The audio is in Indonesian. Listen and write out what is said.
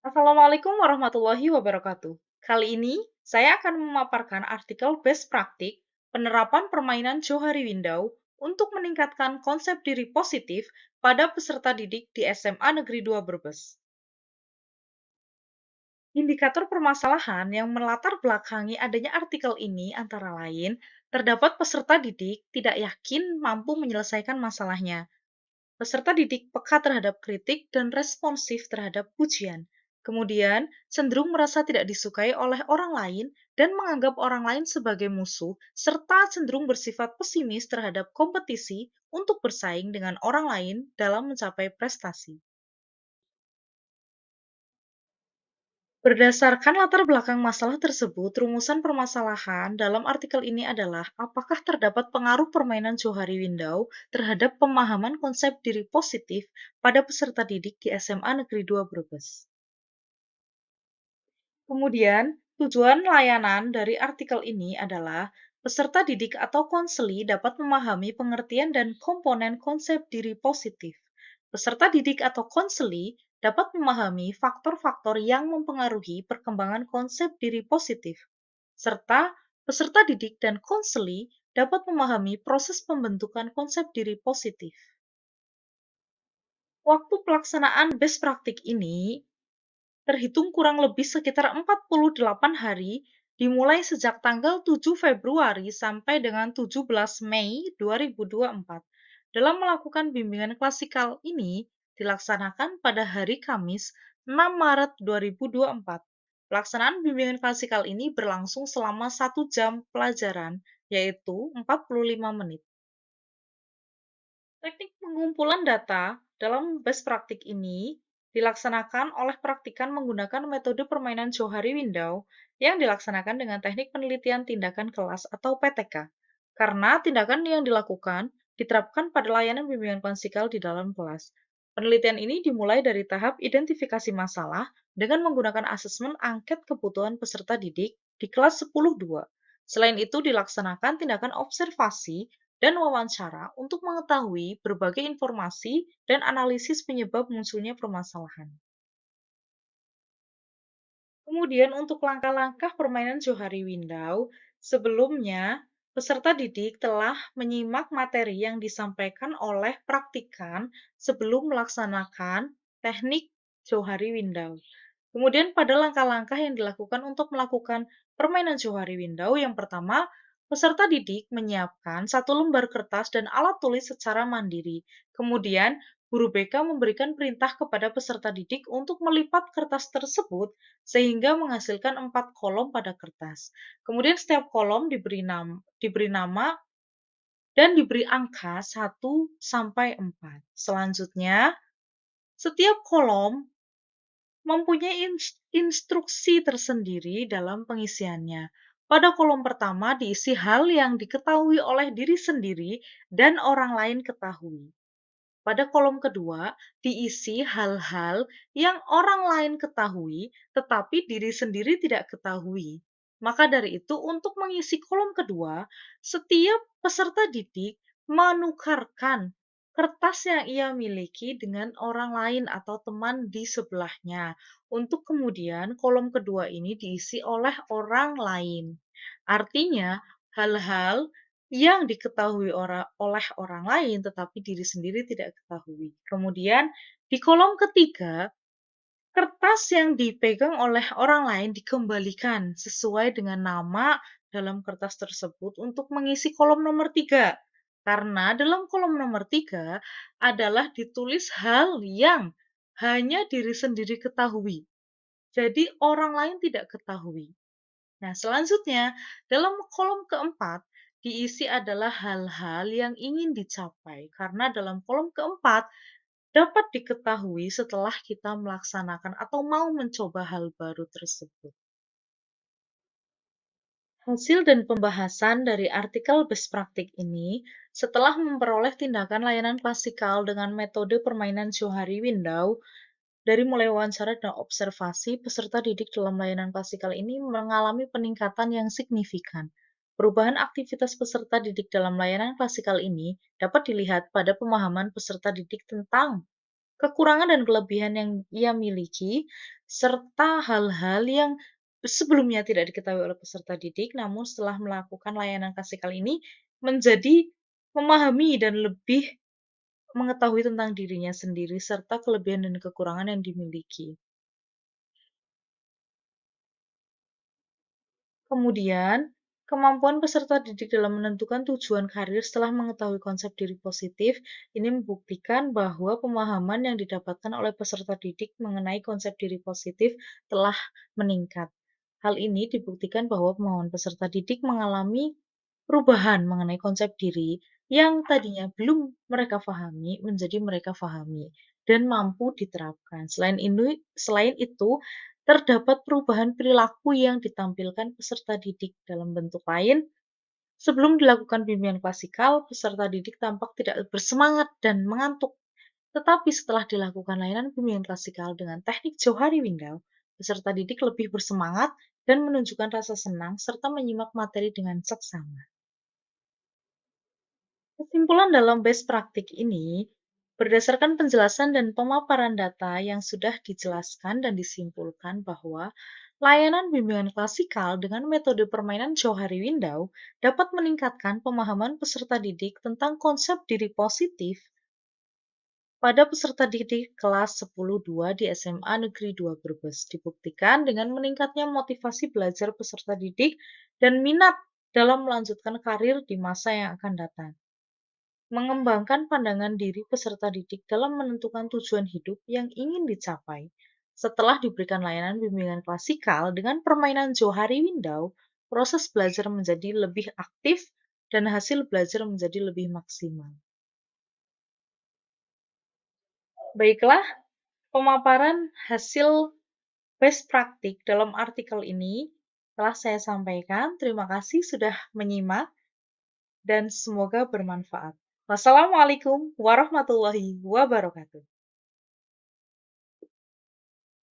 Assalamualaikum warahmatullahi wabarakatuh. Kali ini, saya akan memaparkan artikel Best Praktik Penerapan Permainan Johari Window untuk meningkatkan konsep diri positif pada peserta didik di SMA Negeri 2 Brebes. Indikator permasalahan yang melatar belakangi adanya artikel ini antara lain, terdapat peserta didik tidak yakin mampu menyelesaikan masalahnya. Peserta didik peka terhadap kritik dan responsif terhadap pujian. Kemudian, cenderung merasa tidak disukai oleh orang lain dan menganggap orang lain sebagai musuh, serta cenderung bersifat pesimis terhadap kompetisi untuk bersaing dengan orang lain dalam mencapai prestasi. Berdasarkan latar belakang masalah tersebut, rumusan permasalahan dalam artikel ini adalah apakah terdapat pengaruh permainan Johari Window terhadap pemahaman konsep diri positif pada peserta didik di SMA Negeri 2 Brebes. Kemudian, tujuan layanan dari artikel ini adalah peserta didik atau konseli dapat memahami pengertian dan komponen konsep diri positif. Peserta didik atau konseli dapat memahami faktor-faktor yang mempengaruhi perkembangan konsep diri positif, serta peserta didik dan konseli dapat memahami proses pembentukan konsep diri positif. Waktu pelaksanaan best praktik ini terhitung kurang lebih sekitar 48 hari dimulai sejak tanggal 7 Februari sampai dengan 17 Mei 2024. Dalam melakukan bimbingan klasikal ini dilaksanakan pada hari Kamis 6 Maret 2024. Pelaksanaan bimbingan klasikal ini berlangsung selama 1 jam pelajaran, yaitu 45 menit. Teknik pengumpulan data dalam best praktik ini dilaksanakan oleh praktikan menggunakan metode permainan Johari Window yang dilaksanakan dengan teknik penelitian tindakan kelas atau PTK. Karena tindakan yang dilakukan diterapkan pada layanan bimbingan klasikal di dalam kelas. Penelitian ini dimulai dari tahap identifikasi masalah dengan menggunakan asesmen angket kebutuhan peserta didik di kelas 10-2. Selain itu dilaksanakan tindakan observasi dan wawancara untuk mengetahui berbagai informasi dan analisis penyebab munculnya permasalahan. Kemudian untuk langkah-langkah permainan Johari Window, sebelumnya peserta didik telah menyimak materi yang disampaikan oleh praktikan sebelum melaksanakan teknik Johari Window. Kemudian pada langkah-langkah yang dilakukan untuk melakukan permainan Johari Window, yang pertama, peserta didik menyiapkan satu lembar kertas dan alat tulis secara mandiri. Kemudian, guru BK memberikan perintah kepada peserta didik untuk melipat kertas tersebut sehingga menghasilkan 4 kolom pada kertas. Kemudian setiap kolom diberi nama dan diberi angka 1 sampai 4. Selanjutnya, setiap kolom mempunyai instruksi tersendiri dalam pengisiannya. Pada kolom pertama diisi hal yang diketahui oleh diri sendiri dan orang lain ketahui. Pada kolom kedua diisi hal-hal yang orang lain ketahui tetapi diri sendiri tidak ketahui. Maka dari itu, untuk mengisi kolom kedua, setiap peserta didik menukarkan kertas yang ia miliki dengan orang lain atau teman di sebelahnya, untuk kemudian kolom kedua ini diisi oleh orang lain. Artinya, hal-hal yang diketahui oleh orang lain tetapi diri sendiri tidak ketahui. Kemudian di kolom ketiga, kertas yang dipegang oleh orang lain dikembalikan sesuai dengan nama dalam kertas tersebut untuk mengisi kolom nomor 3. Karena dalam kolom nomor 3 adalah ditulis hal yang hanya diri sendiri ketahui. Jadi orang lain tidak ketahui. Nah, selanjutnya dalam kolom keempat diisi adalah hal-hal yang ingin dicapai, karena dalam kolom keempat dapat diketahui setelah kita melaksanakan atau mau mencoba hal baru tersebut. Hasil dan pembahasan dari artikel best praktik ini, setelah memperoleh tindakan layanan klasikal dengan metode permainan Johari Window, dari mulai wawancara dan observasi, peserta didik dalam layanan klasikal ini mengalami peningkatan yang signifikan. Perubahan aktivitas peserta didik dalam layanan klasikal ini dapat dilihat pada pemahaman peserta didik tentang kekurangan dan kelebihan yang ia miliki, serta hal-hal yang sebelumnya tidak diketahui oleh peserta didik, namun setelah melakukan layanan kasih kali ini menjadi memahami dan lebih mengetahui tentang dirinya sendiri serta kelebihan dan kekurangan yang dimiliki. Kemudian, kemampuan peserta didik dalam menentukan tujuan karir setelah mengetahui konsep diri positif ini membuktikan bahwa pemahaman yang didapatkan oleh peserta didik mengenai konsep diri positif telah meningkat. Hal ini dibuktikan bahwa pemahaman peserta didik mengalami perubahan mengenai konsep diri yang tadinya belum mereka pahami menjadi mereka pahami dan mampu diterapkan. Selain itu, terdapat perubahan perilaku yang ditampilkan peserta didik dalam bentuk lain. Sebelum dilakukan bimbingan klasikal, peserta didik tampak tidak bersemangat dan mengantuk. Tetapi setelah dilakukan layanan bimbingan klasikal dengan teknik Johari Window, peserta didik lebih bersemangat dan menunjukkan rasa senang serta menyimak materi dengan seksama. Kesimpulan dalam best praktik ini, berdasarkan penjelasan dan pemaparan data yang sudah dijelaskan dan disimpulkan bahwa layanan bimbingan klasikal dengan metode permainan Johari Window dapat meningkatkan pemahaman peserta didik tentang konsep diri positif pada peserta didik kelas 10-2 di SMA Negeri 2 Brebes. Dibuktikan dengan meningkatnya motivasi belajar peserta didik dan minat dalam melanjutkan karir di masa yang akan datang. Mengembangkan pandangan diri peserta didik dalam menentukan tujuan hidup yang ingin dicapai. Setelah diberikan layanan bimbingan klasikal dengan permainan Johari Window, proses belajar menjadi lebih aktif dan hasil belajar menjadi lebih maksimal. Baiklah, pemaparan hasil best praktik dalam artikel ini telah saya sampaikan. Terima kasih sudah menyimak dan semoga bermanfaat. Wassalamualaikum warahmatullahi wabarakatuh.